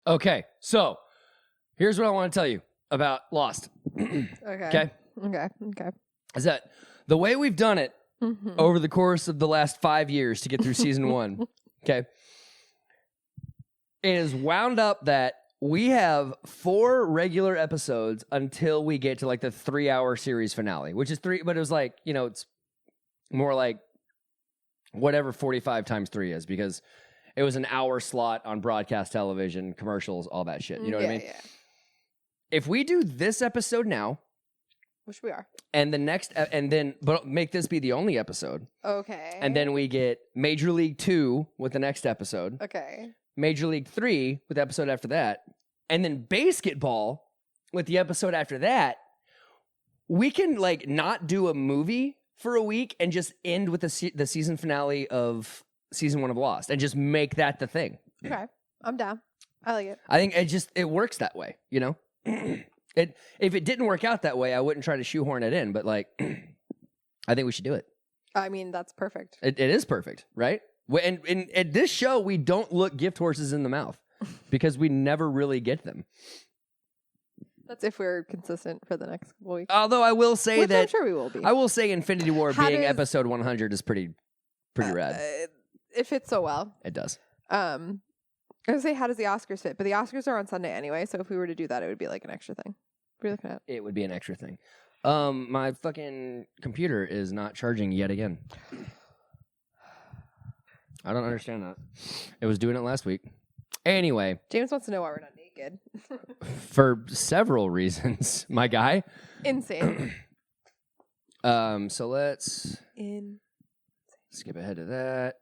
Okay, so here's what I want to tell you about Lost. Okay. Is that the way we've done it over the course of the last 5 years to get through season 1, okay, it is wound up that we have 4 regular episodes until we get to like the 3-hour series finale, which is 3, but it was like, you know, it's more like whatever 45 times 3 is, because it was an hour slot on broadcast television, commercials, all that shit. You know what I mean? Yeah. If we do this episode now, which we are, and the next, and then, but make this be the only episode. Okay. And then we get Major League 2 with the next episode. Okay. Major League 3 with the episode after that. And then basketball with the episode after that. We can like not do a movie for a week and just end with the season finale of season 1 of Lost and just make that the thing. Okay. I'm down. I like it. I think it works that way, you know? If it didn't work out that way, I wouldn't try to shoehorn it in, but like, I think we should do it. I mean, that's perfect. It is perfect, right? And at this show, we don't look gift horses in the mouth because we never really get them. That's if we're consistent for the next couple weeks. Although I will say Which that I'm sure we will be. I will say Infinity War being episode 100 is pretty rad. It fits so well. It does. I was gonna say, how does the Oscars fit? But the Oscars are on Sunday anyway, so if we were to do that, it would be like an extra thing. What are you looking at? It would be an extra thing. My fucking computer is not charging yet again. I don't understand that. It was doing it last week. Anyway. James wants to know why we're not naked. For several reasons, my guy. Insane. So let's skip ahead to that.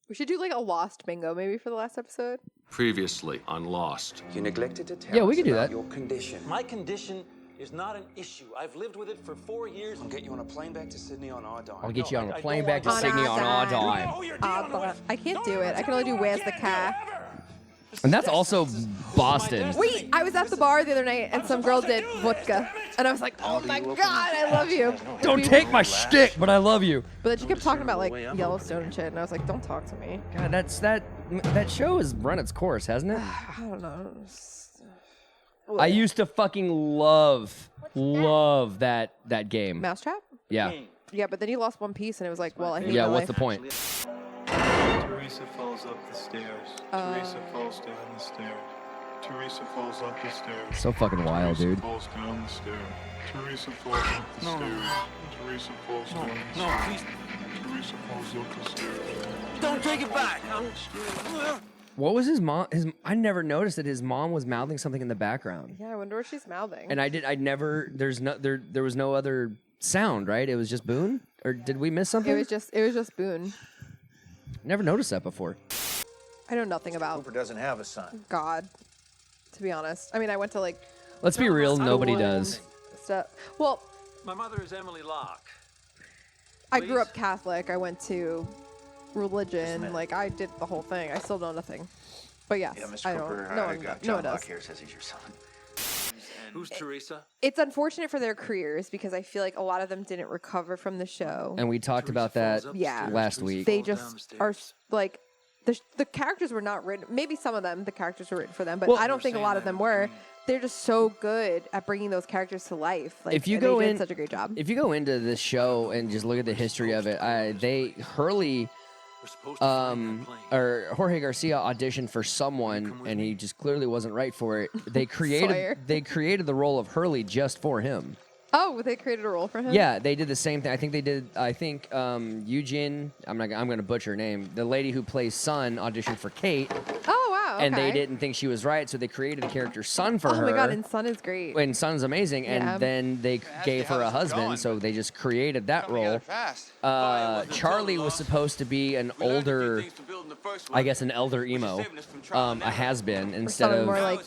We should do like a Lost bingo maybe for the last episode. Previously on Lost. You neglected to tell we us could do about that. your condition. My condition is not an issue. I've lived with it for 4 years. I'll get you on a plane back to Sydney on our dime. I'll get you on a I plane don't back to want Sydney on our dime. dime. I can't do it. I can only do Where's the Cat. And that's also Boston. Wait, I was at the bar the other night and some girl did vodka. And I was like, oh my God, I love you. Don't take my shtick, but I love you. But then she kept talking about like Yellowstone and shit. And I was like, don't talk to me. God, that show has run its course, hasn't it? I don't know. I used to fucking love that game. Mousetrap? Yeah. Yeah, but then you lost one piece and it was like, well, I hate Yeah, my what's life. the point? Teresa falls up the stairs. Teresa falls down the stairs. Teresa falls up the stairs. So fucking wild, dude. Teresa falls down the stairs. Teresa falls up the stairs. Teresa falls down the stairs. No, please. Teresa falls up the stairs. Don't take it back. What was his mom? I never noticed that his mom was mouthing something in the background. Yeah, I wonder what she's mouthing. And there was no other sound, right? It was just Boone? Or did we miss something? It was just Boone. Never noticed that before. I know nothing about Cooper doesn't have a son. God, to be honest. I mean, I went to like Let's be real, nobody does. stuff. Well, My mother is Emily Locke. I grew up Catholic. I went to religion. Like, I did the whole thing. I still know nothing. But yes, Yeah, Mr. I Cooper, don't. No one, got no one John Locke does. here says he's your son. Who's Teresa? It's unfortunate for their careers because I feel like a lot of them didn't recover from the show. And we talked about that Yeah. last week. They just are like the characters were not written. Maybe some of them, the characters were written for them, but Well, I don't think a lot of them were. They're just so good at bringing those characters to life. Like, If you and go they did in- such a great job. If you go into this show and just look at the history of it, Hurley We're supposed to find that plane. or Jorge Garcia auditioned for someone and he just clearly wasn't right for it. They Sawyer. created the role of Hurley just for him. Oh, they created a role for him. Yeah, they did the same thing. I think Eugene, I'm going to butcher her name. The lady who plays Sun auditioned for Kate. Oh wow. Okay. And they didn't think she was right, so they created a character Sun for her. Oh my God, and Sun is great. And Sun's amazing, Yeah. and then they gave her a husband, so they just created that role. Charlie was supposed to be an older, I guess, an elder emo, a has-been instead Someone of more like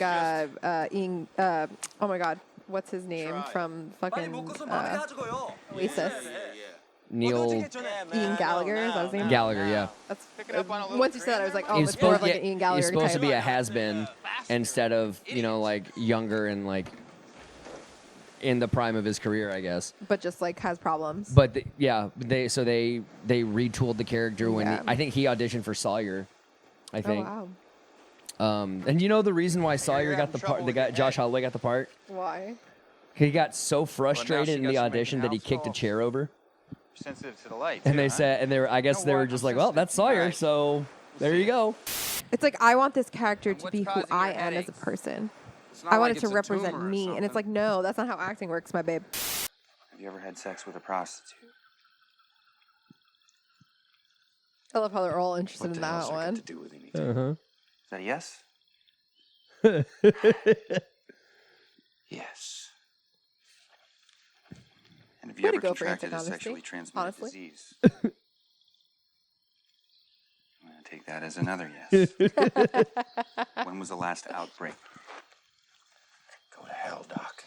Ian. Oh my God, what's his name from fucking Oasis? Neil Ian Gallagher. Is that his name? Gallagher. Yeah, That's, once you said that, I was like, oh, he was it's more of supposed, like an Ian Gallagher he's supposed to type. be a has-been instead of like younger and like in the prime of his career, I guess. But just like has problems. But they retooled the character when Yeah. I think he auditioned for Sawyer. I think. Oh wow. And you know the reason why Sawyer got the part, the guy Josh Holloway got the part? Why? He got so frustrated in got the some audition that he in-house kicked a calls. chair over. Sensitive to the light. And too, they huh? said, and they were, I guess they were just like, well, that's Sawyer, so there you go. It's like I want this character to what's be who causing I your am as a headaches? person. It's not I want like it to it's a represent tumor or me, and it's like, something. no, that's not how acting works, my babe. Have you ever had sex with a prostitute? I love how they're all interested What in the hell's that that got one. to do with anything? Uh-huh. Is that a yes? Yes. And have you Way to ever go for contracted a honesty, sexually transmitted honestly. disease? I'm gonna take that as another yes. When was the last outbreak? Go to hell, Doc.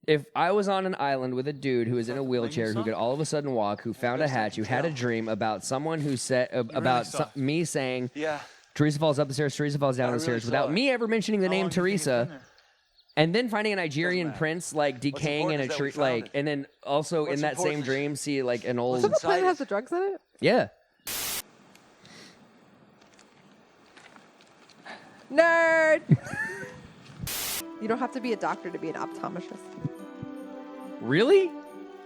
If I was on an island with a dude who was in a wheelchair, who could all of a sudden walk, who found a hatch, who had a dream about someone who said about me saying, Yeah. Teresa falls up the stairs, Teresa falls down the stairs, without me ever mentioning the name Teresa, and then finding a Nigerian prince like decaying in a tree, like, and then also in that same dream see like an old, Is that the plane that has the drugs in it? yeah. Nerd! You don't have to be a doctor to be an optometrist. Really?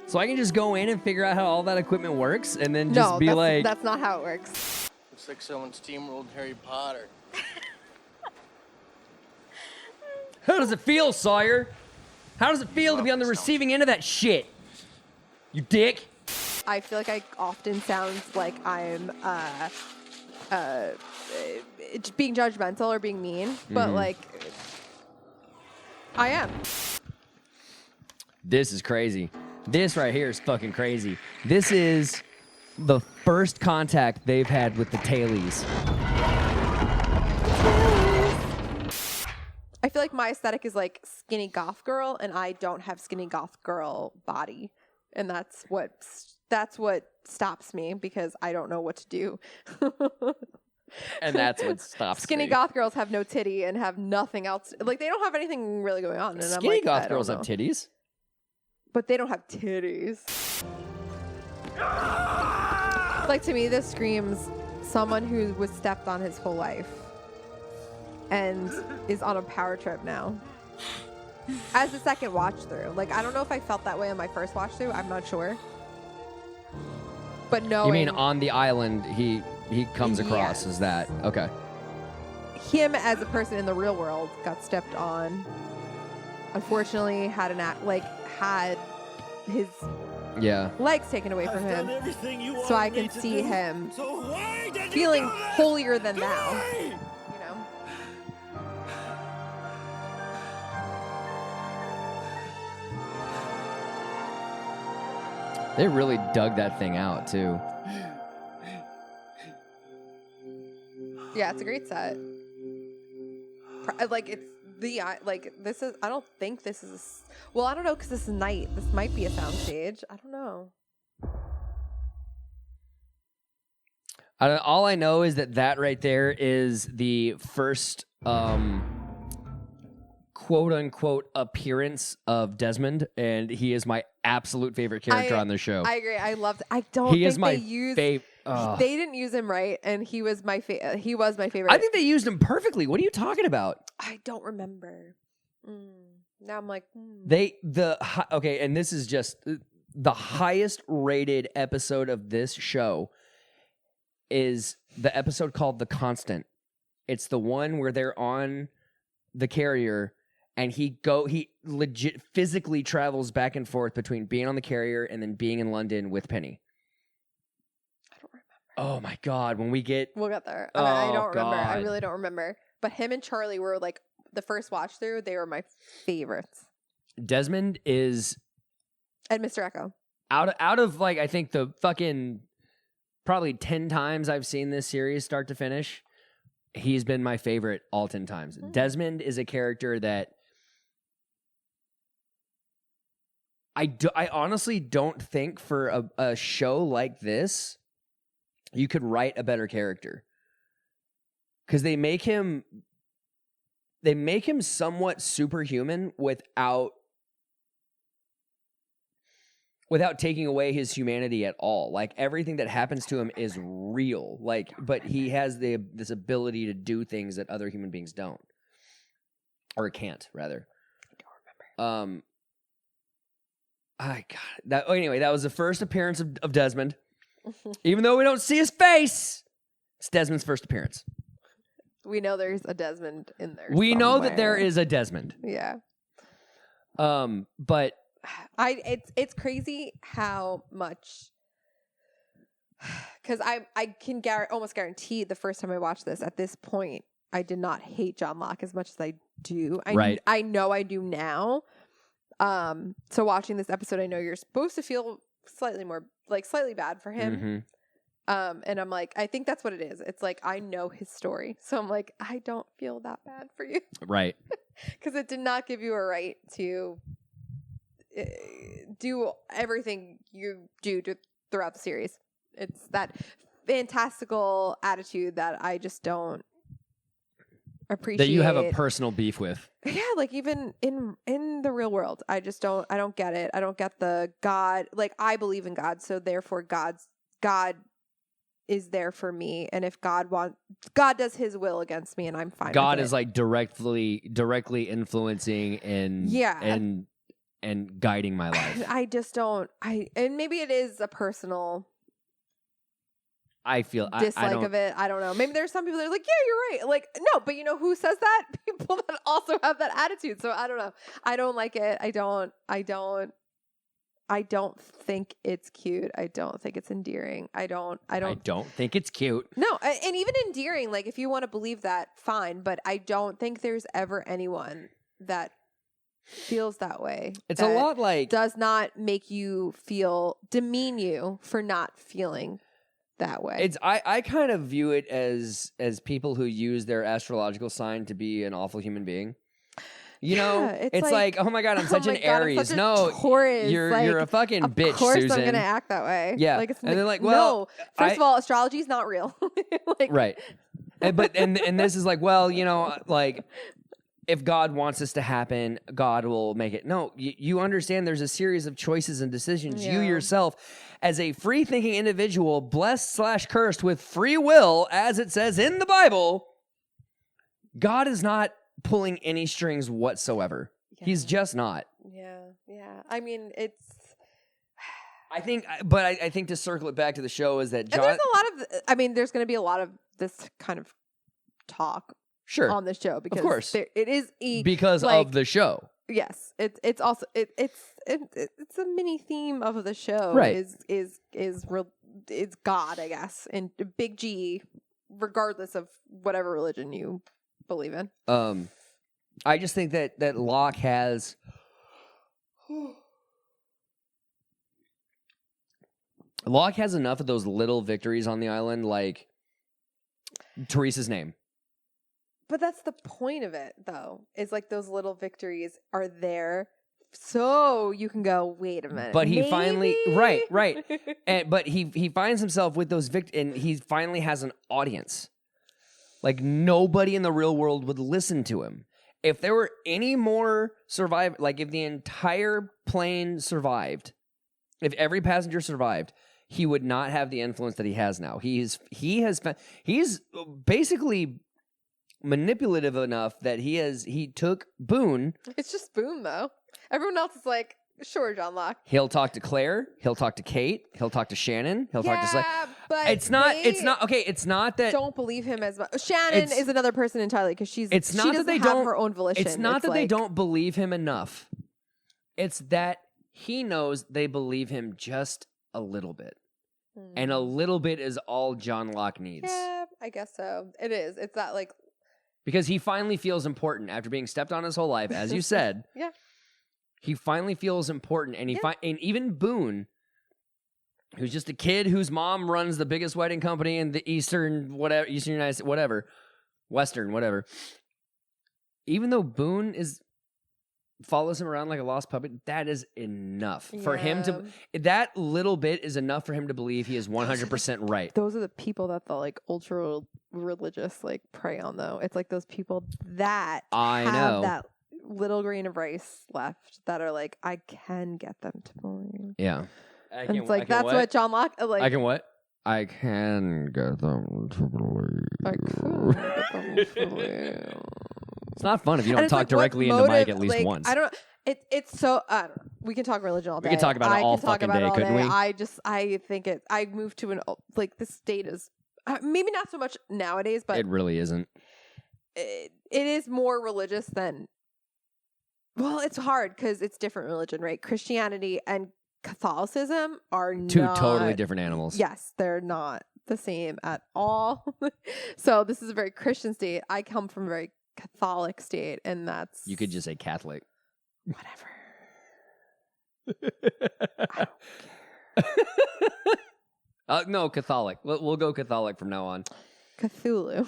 So I can just go in and figure out how all that equipment works, and then just No, be like, that's not how it works. Looks like someone steamrolled Harry Potter. how does it feel, Sawyer? How does it feel to be on the receiving end of that shit? You dick. I feel like I often sound like I'm being judgmental or being mean, but like I am. This is crazy. This right here is fucking crazy. This is the first contact they've had with the Tailies. I feel like my aesthetic is like skinny goth girl, and I don't have skinny goth girl body, and that's what stops me because I don't know what to do. And that's what stops Skinny me. goth girls have no titty and have nothing else. Like they don't have anything really going on. And Skinny I'm like, goth I girls don't have know. titties. But they don't have titties. Like to me, this screams someone who was stepped on his whole life and is on a power trip now. As a second watch through, like I don't know if I felt that way on my first watch through. I'm not sure. But no, You mean on the island he comes across Yes. as that? Okay. him as a person in the real world got stepped on. Unfortunately, had his Yeah. legs taken away from him, so I can see him feeling holier than thou. You know. They really dug that thing out too. Yeah, it's a great set. Like it's this is. I don't think this is. Well, I don't know because this is night. This might be a soundstage. I don't know. All I know is that right there is the first quote unquote appearance of Desmond, and he is my absolute favorite character on the show. I agree. I loved. I don't. He think is my they used. favorite. They didn't use him right, and he was my he was my favorite. I think they used him perfectly. What are you talking about? I don't remember. Now I'm like, Okay, and this is just the highest rated episode of this show is the episode called The Constant. It's the one where they're on the carrier and he legit physically travels back and forth between being on the carrier and then being in London with Penny. I don't remember. Oh my God, when we get We'll get there. Oh, I don't remember. I God. really don't remember. But him and Charlie were like the first watch through. They were my favorites. Desmond is And Mr. Echo. out of like I think the fucking probably 10 times I've seen this series start to finish, he's been my favorite all 10 times. Desmond is a character that I honestly don't think for a show like this you could write a better character. Because they make him somewhat superhuman without without taking away his humanity at all. Like everything that happens to him is real. Like, but he has this ability to do things that other human beings don't, or can't, rather. I don't remember. Anyway, that was the first appearance of Desmond. Even though we don't see his face, it's Desmond's first appearance. We know there's a Desmond in there. We know that there is a Desmond. Yeah. But it's crazy how much, because I can almost guarantee the first time I watched this, at this point, I did not hate John Locke as much as I do. I know I do now. So watching this episode, I know you're supposed to feel slightly bad for him. Mm-hmm. And I'm like, I think that's what it is. It's like, I know his story. So I'm like, I don't feel that bad for you. Right. Because it did not give you a right to do everything you do throughout the series. It's that fantastical attitude that I just don't appreciate. That you have a personal beef with. Yeah, like even in the real world, I don't get it. I don't get the God, like I believe in God, so therefore God is there for me, and if God does his will against me, and I'm fine God with is like directly influencing and guiding my life. I just don't and maybe it is a personal I feel dislike of it. I don't know. Maybe there's some people that are like, yeah, you're right. Like, no, but you know who says that? People that also have that attitude. So I don't know. I don't like it. I don't think it's cute. I don't think it's endearing. I don't think it's cute. No, and even endearing, like if you want to believe that, fine. But I don't think there's ever anyone that feels that way. It's a lot like does not make you demean you for not feeling that way. It's I kind of view it as people who use their astrological sign to be an awful human being. You know, it's like, oh my God, I'm such an Aries. I'm such a no, Taurus. you're a fucking bitch, Of course Susan. I'm going to act that way. Yeah. Like, it's and they're like, well, no. First of all, astrology is not real. Like, right. And this is like, well, you know, like if God wants this to happen, God will make it. No, you understand there's a series of choices and decisions. Yeah. You yourself, as a free-thinking individual, blessed/cursed with free will, as it says in the Bible, God is not pulling any strings whatsoever. Yeah. He's just not. Yeah. I mean, it's... I think to circle it back to the show is that John... And there's going to be a lot of this kind of talk on the show because of course. It is because of the show. Yes, it's also it's a mini theme of the show. Right. Is God, I guess, and big G, regardless of whatever religion you believe in. I just think that Locke has enough of those little victories on the island, like Teresa's name. But that's the point of it, though, is like those little victories are there so you can go, wait a minute. But he maybe? finally, right. But he finds himself with those and he finally has an audience. Like nobody in the real world would listen to him. If there were any more like if the entire plane survived, if every passenger survived, he would not have the influence that he has now. He's basically manipulative enough that he took Boone. It's just Boone, though. Everyone else is like, sure, John Locke. He'll talk to Claire. He'll talk to Kate. He'll talk to Shannon. He'll talk to Slay. But it's not that don't believe him as much. Shannon is another person entirely because she doesn't have her own volition. It's not that they don't believe him enough. It's that he knows they believe him just a little bit. And a little bit is all John Locke needs. Yeah, I guess so. It is. It's that like... Because he finally feels important after being stepped on his whole life, as you said. Yeah. He finally feels important, and and even Boone, who's just a kid whose mom runs the biggest wedding company in the Eastern United States, Western, whatever. Even though Boone follows him around like a lost puppet, that is enough for him to. That little bit is enough for him to believe he is 100% right. Those are the people that the like ultra religious like prey on, though. It's like those people that I know that little grain of rice left that are like, I can get them to believe. Yeah. And it's like, that's what John Locke, like. I can what? I can get them to believe. I could get them to believe. It's not fun if you And don't it's talk like, directly what into Mike motive- at least like, once. I don't know. It's so, I don't know. We can talk religion all day. We can talk about it all fucking day, couldn't we? I think I moved to like, the state is, maybe not so much nowadays, but it really isn't. it is more religious than, well, it's hard because it's different religion, right? Christianity and Catholicism are Two not, totally different animals. Yes, they're not the same at all. So this is a very Christian state. I come from a very Catholic state, and that's, You could just say Catholic. whatever. I don't care. No, Catholic. We'll go Catholic from now on. Cthulhu.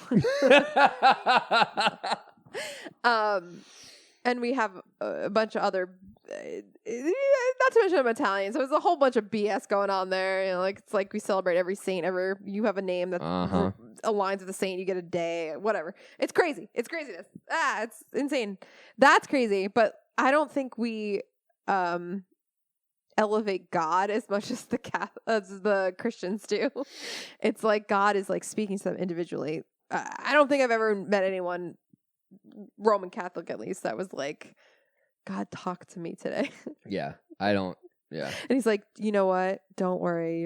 And we have a bunch of other, not to mention I'm Italian, so there's a whole bunch of BS going on there. You know, like it's like we celebrate every saint ever. You have a name that aligns with the saint, you get a day, whatever. It's crazy. It's craziness. It's insane. That's crazy. But I don't think we elevate God as much as the Christians do. It's like God is like speaking to them individually. I don't think I've ever met anyone, Roman Catholic at least, that was like, God, talk to me today. Yeah, I don't. Yeah. And he's like, you know what? Don't worry.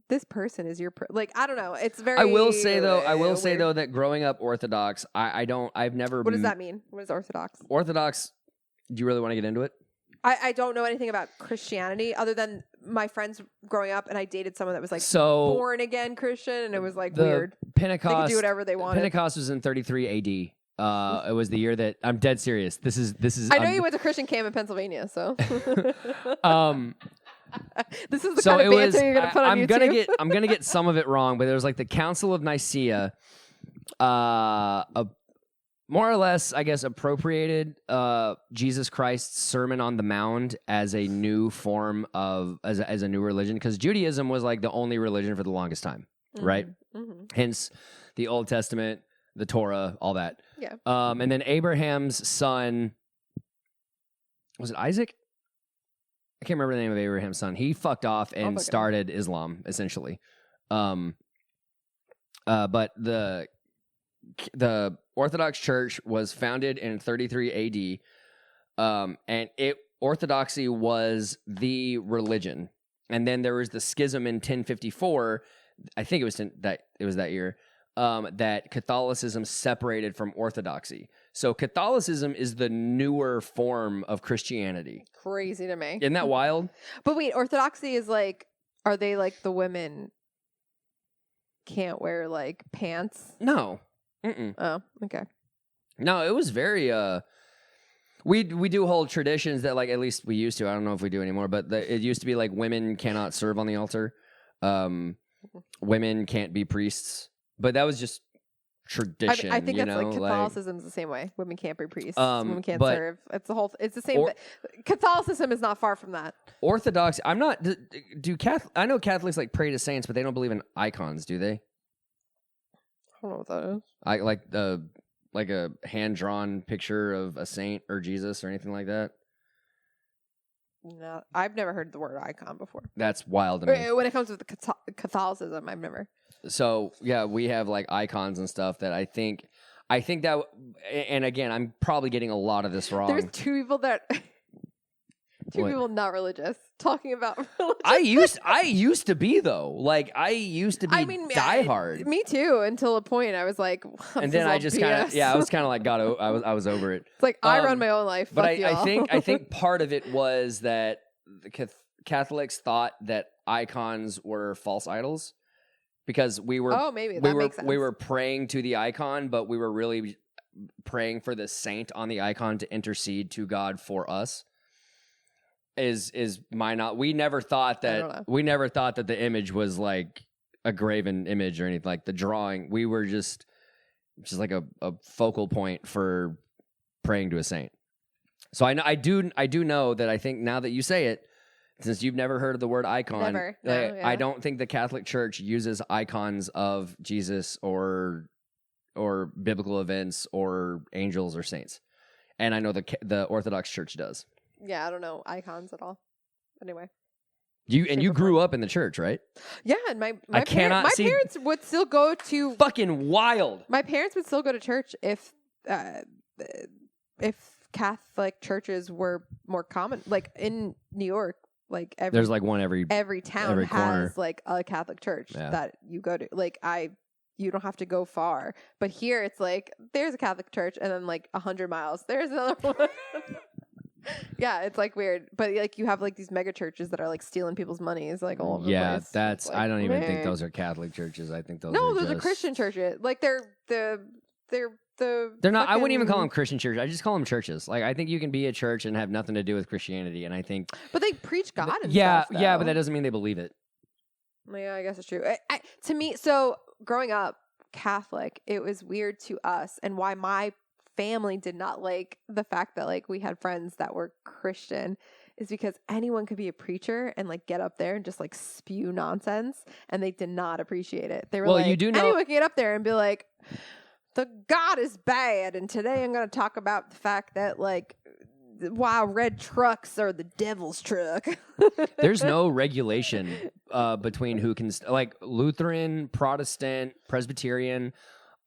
This person is your, like, I don't know. It's very, I will say though weird. that growing up Orthodox, I've never. What does that mean? What is Orthodox? Orthodox, do you really want to get into it? I don't know anything about Christianity other than my friends growing up, and I dated someone that was like born again Christian, and it was like weird. Pentecost, they could do whatever they wanted. Pentecost was in 33 AD. It was the year that I'm dead serious. This is. I know you went to Christian camp in Pennsylvania, so. This is the so kind of it banter was, you're gonna put on YouTube. I'm gonna get some of it wrong, but there was like the Council of Nicaea, more or less, I guess, appropriated Jesus Christ's Sermon on the Mount as a new form of as a new religion, because Judaism was like the only religion for the longest time, right? Mm-hmm. Hence, the Old Testament, the Torah, all that. Yeah. And then Abraham's son, was it Isaac? I can't remember the name of Abraham's son. He fucked off and started Islam, essentially. But the Orthodox Church was founded in 33 AD, and Orthodoxy was the religion. And then there was the schism in 1054. I think it was that year. That Catholicism separated from Orthodoxy. So Catholicism is the newer form of Christianity. Crazy to me. Isn't that wild? But wait, Orthodoxy is like, are they like the women can't wear like pants? No. Mm-mm. Oh, okay. No, it was very we do hold traditions that, like, at least we used to. I don't know if we do anymore, but it used to be like women cannot serve on the altar. Women can't be priests. But that was just tradition. I think you that's know? like Catholicism's the same way. Women can't be priests. Women can't but- serve. It's the same. Catholicism is not far from that. Orthodox. I'm not. I know Catholics like pray to saints, but they don't believe in icons, do they? I don't know what that is. I like a hand drawn picture of a saint or Jesus or anything like that. No, I've never heard the word icon before. That's wild to me. When it comes to Catholicism, I've never. So yeah, we have like icons and stuff that I think that, and again, I'm probably getting a lot of this wrong. There's two people people not religious talking about religion. I used to be though. Like I used to be diehard. Me too. Until a point, I was like, and then I just kind of I was kind of like I was over it. It's like I run my own life. But Fuck y'all. I think part of it was that the Catholics thought that icons were false idols. Because we were, maybe that makes sense. We were praying to the icon, but we were really praying for the saint on the icon to intercede to God for us. We never thought that the image was like a graven image or anything, like the drawing. We were just like a focal point for praying to a saint. So I do know that I think now that you say it, since you've never heard of the word icon, never. No, yeah. I don't think the Catholic Church uses icons of Jesus or biblical events or angels or saints. and I know the Orthodox Church does. Yeah, I don't know icons at all. Anyway. You grew up in the church, right? Yeah, and my parents would still go to fucking wild. My parents would still go to church if Catholic churches were more common. Like in New York, like there's like one every town has like a Catholic church that you go to. Like you don't have to go far. But here it's like there's a Catholic church and then like 100 miles there's another one. Yeah, it's like weird, but like you have like these mega churches that are like stealing people's money. It's like all over the place. Yeah, that's like, I don't even think those are Catholic churches. I think those are Christian churches. Like they're not. I wouldn't even call them Christian churches. I just call them churches. Like I think you can be a church and have nothing to do with Christianity, and I think. But they preach God. And yeah, stuff, yeah, but that doesn't mean they believe it. Yeah, I guess it's true. To me, so growing up Catholic, it was weird to us, and why my family did not like the fact that like we had friends that were Christian is because anyone could be a preacher and like get up there and just like spew nonsense, and they did not appreciate it. They were like, you do know anyone can get up there and be like, the God is bad, and today I'm going to talk about the fact that like wow, red trucks are the devil's truck. There's no regulation between who can like Lutheran, Protestant, Presbyterian.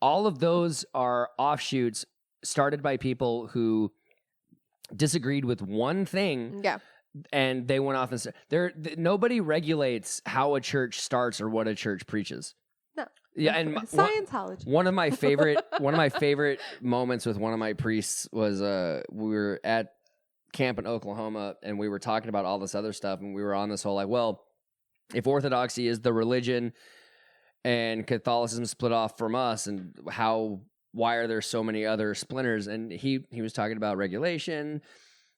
All of those are offshoots started by people who disagreed with one thing. Yeah. And they went off and nobody regulates how a church starts or what a church preaches. No. Yeah, and Scientology. One of my favorite moments with one of my priests was we were at camp in Oklahoma and we were talking about all this other stuff, and we were on this whole like, well, if Orthodoxy is the religion and Catholicism split off from us, and why are there so many other splinters? And he was talking about regulation.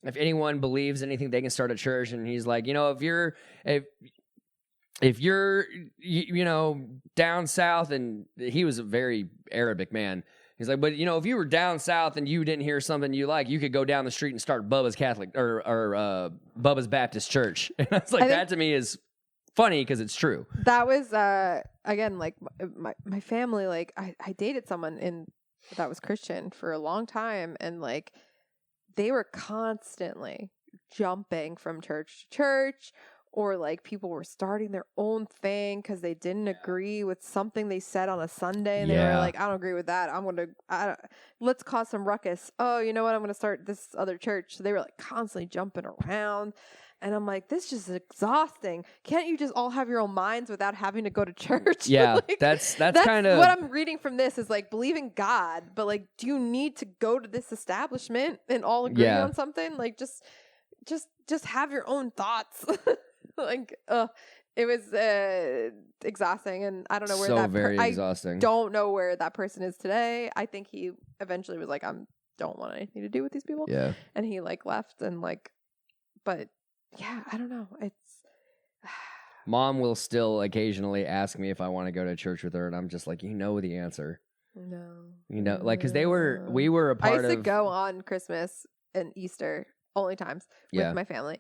If anyone believes anything, they can start a church. And he's like, if you're down south, and he was a very Arabic man. He's like, but if you were down south and you didn't hear something you like, you could go down the street and start Bubba's Catholic or Bubba's Baptist Church. And I was like, that to me is funny because it's true. That was again, like my family, like I dated someone that was Christian for a long time, and like they were constantly jumping from church to church, or like people were starting their own thing because they didn't agree with something they said on a Sunday, and they were like, I don't agree with that. Let's cause some ruckus. Oh, you know what? I'm going to start this other church. So they were like constantly jumping around. And I'm like, this is just exhausting. Can't you just all have your own minds without having to go to church? Yeah, like, that's kind of what I'm reading from this is like believe in God, but like, do you need to go to this establishment and all agree on something? Like, just have your own thoughts. Like, it was exhausting, and I don't know where exhausting. I don't know where that person is today. I think he eventually was like, I don't want anything to do with these people. Yeah, and he like left, and like, but. Yeah, I don't know. It's Mom will still occasionally ask me if I want to go to church with her, and I'm just like, the answer. No. Like, because we were a part of. I used to go on Christmas and Easter only times with my family.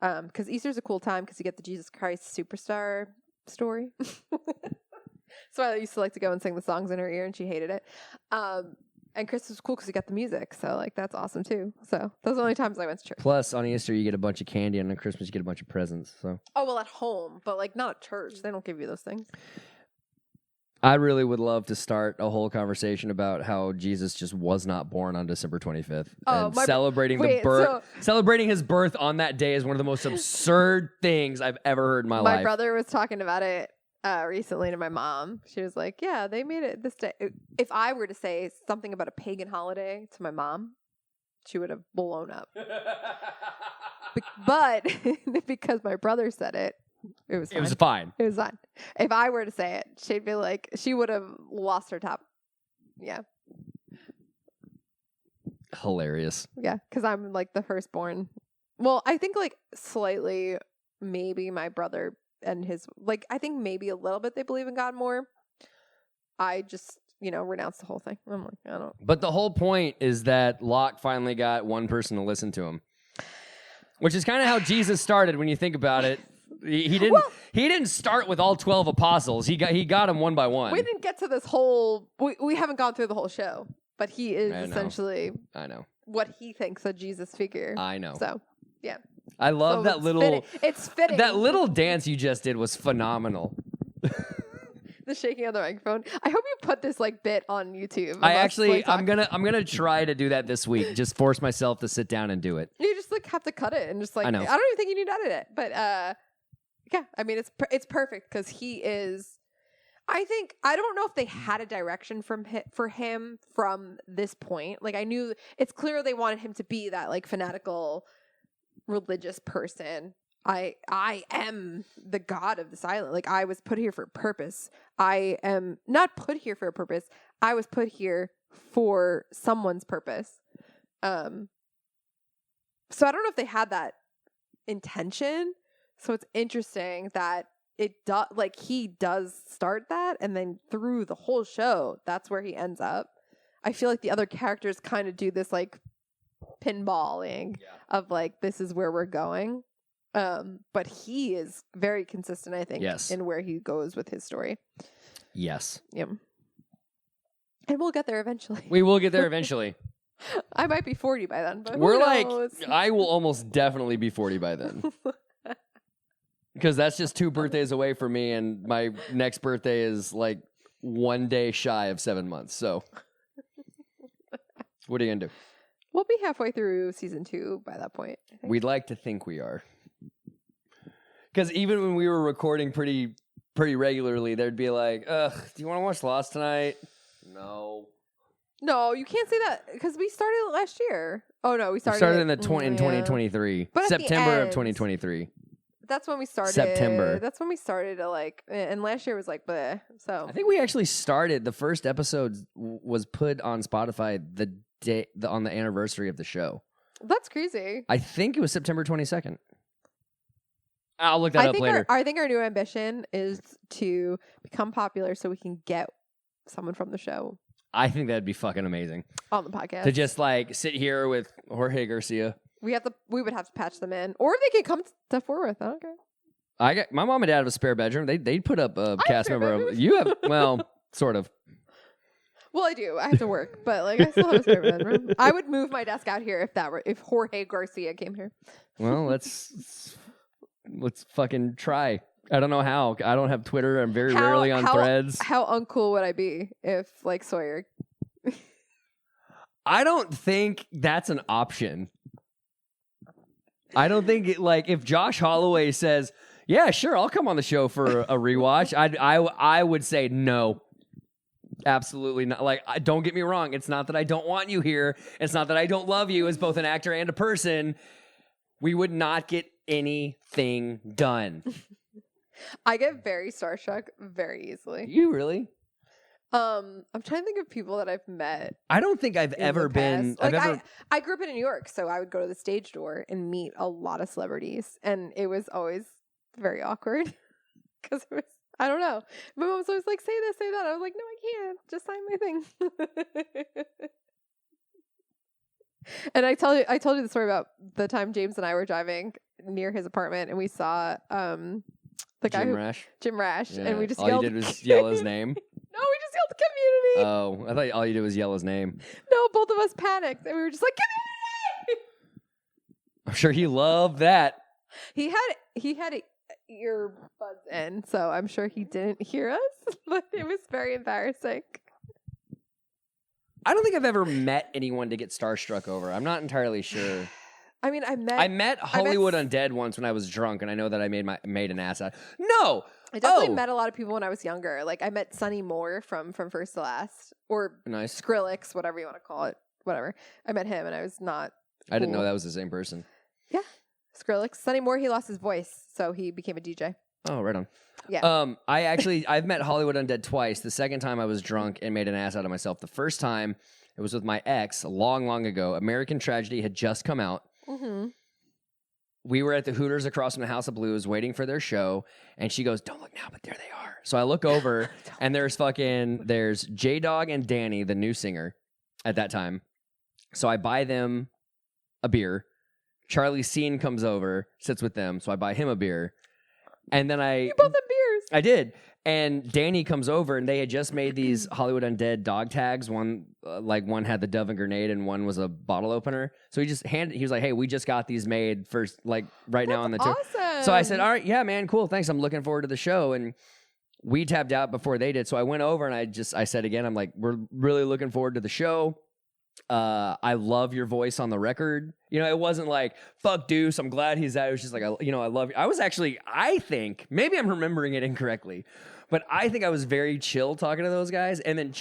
Because Easter's a cool time because you get the Jesus Christ Superstar story. So I used to like to go and sing the songs in her ear, and she hated it. And Christmas was cool because you got the music. So, like, that's awesome, too. So, those are the only times I went to church. Plus, on Easter, you get a bunch of candy, and on Christmas, you get a bunch of presents. So. Oh, well, at home. But, like, not at church. They don't give you those things. I really would love to start a whole conversation about how Jesus just was not born on December 25th. And celebrating celebrating his birth on that day is one of the most absurd things I've ever heard in my life. My brother was talking about it recently to my mom. She was like, yeah, they made it this day. If I were to say something about a pagan holiday to my mom, she would have blown up. But because my brother said it, it was fine. It was fine. If I were to say it, she'd be like, she would have lost her top. Yeah. Hilarious. Yeah, because I'm like the firstborn. Well, I think like slightly, maybe my brother and his, like, I think maybe a little bit they believe in God more. I just, renounced the whole thing. I'm like, I don't. But the whole point is that Locke finally got one person to listen to him, which is kind of how Jesus started when you think about it. He didn't start with all 12 apostles. He got them one by one. We didn't get to this whole. We haven't gone through the whole show, but he is I know. essentially I know. what he thinks a Jesus figure. I know. So, yeah. I love So that it's little. fitting. It's fitting. That little dance you just did was phenomenal. The shaking of the microphone. I hope you put this like bit on YouTube. I of us, actually, like, I'm gonna try to do that this week. Just force myself to sit down and do it. You just like have to cut it and just like I know. don't even think you need to edit it, but yeah. I mean, it's perfect because he is. I think I don't know if they had a direction for him from this point. Like I knew it's clear they wanted him to be that like fanatical religious person. I am the god of this island. Like I was put here for a purpose. I am not put here for a purpose. I was put here for someone's purpose. So I don't know if they had that intention. So it's interesting that it does, like he does start that, and then through the whole show, that's where he ends up. I feel like the other characters kind of do this like pinballing of like this is where we're going. But he is very consistent, I think, in where he goes with his story. Yes. Yep. And we'll get there eventually. We will get there eventually. I might be 40 by then, but We're who like, knows? I will almost definitely be 40 by then. Because that's just 2 birthdays away for me, and my next birthday is like 1 day shy of 7 months. So, what are you gonna do? We'll be halfway through season 2 by that point, I think. We'd like to think we are. Because even when we were recording pretty regularly, there'd be like, ugh, do you want to watch Lost tonight? No. No, you can't say that because we started it last year. Oh no, we We started started it, in 2023. But at the September of end- 2023. That's when we started. September. That's when we started to like, and last year was like, bleh. So I think we actually started, the first episode was put on Spotify on the anniversary of the show. that's crazy. I think it was September 22nd. I'll look that up later. I think our new ambition is to become popular so we can get someone from the show I think that'd be fucking amazing. on the podcast. To just like sit here with Jorge Garcia. We would have to patch them in, or they can come to Fort Worth. I don't care. My mom and dad have a spare bedroom. They'd put up a cast spare member. bedroom. You have, well, sort of. Well, I do. I have to work, but like I still have a spare bedroom. I would move my desk out here if Jorge Garcia came here. Well, let's fucking try. I don't know how. I don't have Twitter. I'm very rarely on Threads. How uncool would I be if like Sawyer? I don't think that's an option. I don't think if Josh Holloway says, "Yeah, sure, I'll come on the show for a rewatch," I would say no. Absolutely not. Like, don't get me wrong. It's not that I don't want you here. It's not that I don't love you as both an actor and a person. We would not get anything done. I get very starstruck very easily. You really? I'm trying to think of people that I've met. I don't think I've ever been. I grew up in New York, so I would go to the stage door and meet a lot of celebrities, and it was always very awkward because it was. I don't know. My mom was always like, "Say this, say that." I was like, "No, I can't. Just sign my thing." And I told you the story about the time James and I were driving near his apartment, and we saw the guy Jim Rash, Yeah. and we just all yelled. you did was yell his name. No, we just yelled Community. Oh, I thought all you did was yell his name. No, both of us panicked, and we were just like Community. I'm sure he loved that. He had earbuds in, so I'm sure he didn't hear us, but it was very embarrassing. I don't think I've ever met anyone to get starstruck over. I'm not entirely sure. I mean, I met Hollywood Undead once when I was drunk, and I know that I made an ass out. No, I definitely met a lot of people when I was younger. Like I met Sonny Moore from First to Last, or Nice. Skrillex, whatever you want to call it, whatever. I met him, and I was not. I didn't cool. know that was the same person. Yeah, Skrillex. Sonny Moore. He lost his voice, so he became a DJ. Oh, right on. Yeah. I've met Hollywood Undead twice. The second time I was drunk and made an ass out of myself. The first time it was with my ex long ago. American Tragedy had just come out. Mm-hmm. We were at the Hooters across from the House of Blues waiting for their show, and she goes, "Don't look now," but there they are. So I look over, and there's J-Dog and Danny, the new singer, at that time. So I buy them a beer. Charlie Scene comes over, sits with them, so I buy him a beer. And then You bought them beers. I did. And Danny comes over, and they had just made these Hollywood Undead dog tags. One had the dove and grenade, and one was a bottle opener. So he was like, "Hey, we just got these made for right now on the tour." Awesome. So I said, "All right, yeah, man, cool, thanks. I'm looking forward to the show." And we tapped out before they did, so I went over and I said again, I'm like, "We're really looking forward to the show. I love your voice on the record." It wasn't like, fuck Deuce, I'm glad he's out. It was just like, I love you. I think, maybe I'm remembering it incorrectly, but I think I was very chill talking to those guys. And then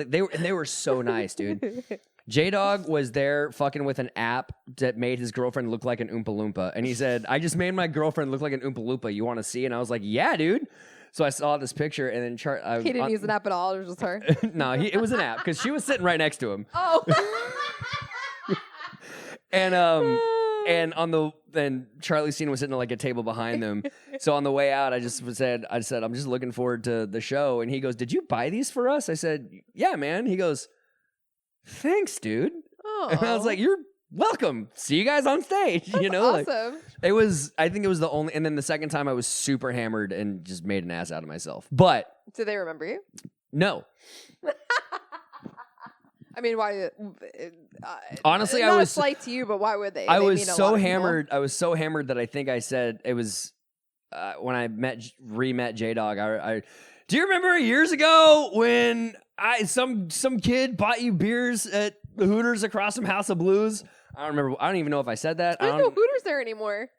they were so nice, dude. J-Dog was there fucking with an app that made his girlfriend look like an Oompa Loompa. And he said, "I just made my girlfriend look like an Oompa Loompa. You want to see?" And I was like, "Yeah, dude." So I saw this picture, and then he didn't use an app at all. It was just her. No, it was an app because she was sitting right next to him. Oh. And Charlie's scene was sitting at like a table behind them. So on the way out, I said, "I'm just looking forward to the show." And he goes, "Did you buy these for us?" I said, "Yeah, man." He goes, "Thanks, dude." Oh. And I was like, "You're welcome. See you guys on stage." That's awesome. I think it was the only, and then the second time I was super hammered and just made an ass out of myself. But do they remember you? no. I mean, why? Honestly, not I was a slight to you, but why would they? I They was mean a so lot of people. hammered. I was so hammered that I think I said it was when I re-met J-Dog. I do you remember years ago when some kid bought you beers at the Hooters across from House of Blues? I don't remember. I don't even know if I said that. There's no Hooters there anymore.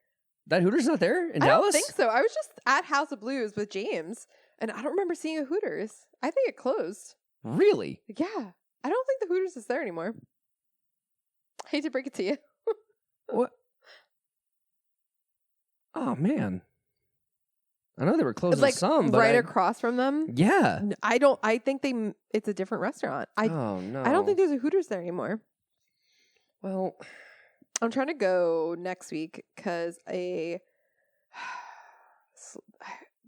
That Hooters not there in I Dallas? don't think so. I was just at House of Blues with James, and I don't remember seeing a Hooters. I think it closed. Really? Yeah. I don't think the Hooters is there anymore. Hate to break it to you. What? Oh man. I know they were closing Like some, but right across from them. Yeah. I think it's a different restaurant. Oh no. I don't think there's a Hooters there anymore. Well, I'm trying to go next week because they're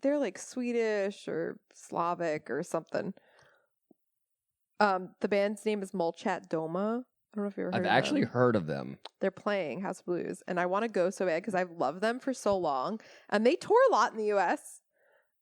like Swedish or Slavic or something. The band's name is Molchat Doma. I don't know if you ever heard of I've actually them. heard of them. They're playing House of Blues, and I want to go so bad because I've loved them for so long, and they tour a lot in the U.S.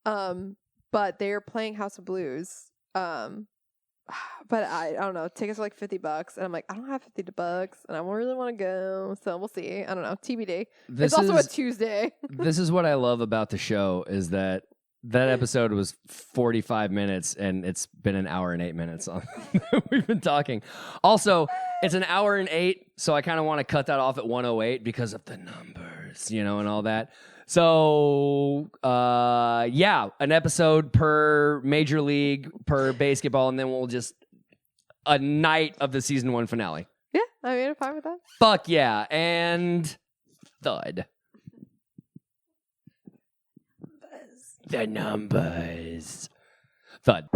But they're playing House of Blues. But I don't know. Tickets are like $50, and I'm like, I don't have $50, and I really want to go. So we'll see. I don't know. TBD. It's also a Tuesday. This is what I love about the show is that episode was 45 minutes, and it's been an hour and 8 minutes. We've been talking. Also, it's an hour and 8, so I kind of want to cut that off at 108 because of the numbers, and all that. So, yeah, an episode per Major League, per basketball, and then we'll just a night of the season 1 finale. Yeah, I mean, I'm fine with that. Fuck yeah. And thud. The numbers. Thud.